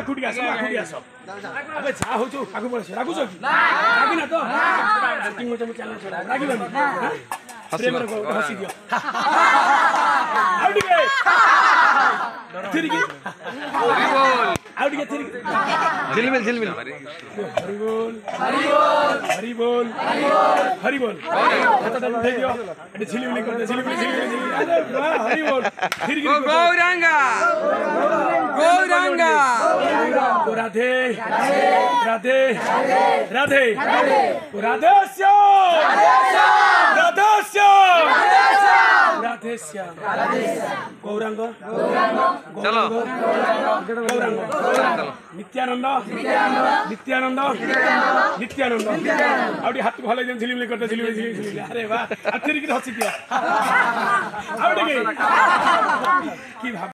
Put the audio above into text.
आखुटी आस अबे जा हो जो आगु पड़े रागु छ रागी ना तो एक्टिंग में चैलेंज छोड़ा रागी बन प्रेम रे हसी दियो आउट गए थिरी की आउट गए थिरी झिलमिल हरि बोल हरि बोल हरि बोल हाथ उठे दियो एटे झिलमिल कर दे झिलमिल अरे वाह हरि बोल थिरी की गौरांगा राधे राधे राधे राधेश्याम राधेश्याम गौरांग चलो गौरांग नित्यानंद नित्यानंद नित्यानंद आउडी हाथ भले जेन झिलिमिली करते झिलिमिली अरे वाह आखिर की हसी दिया आउडी की भाव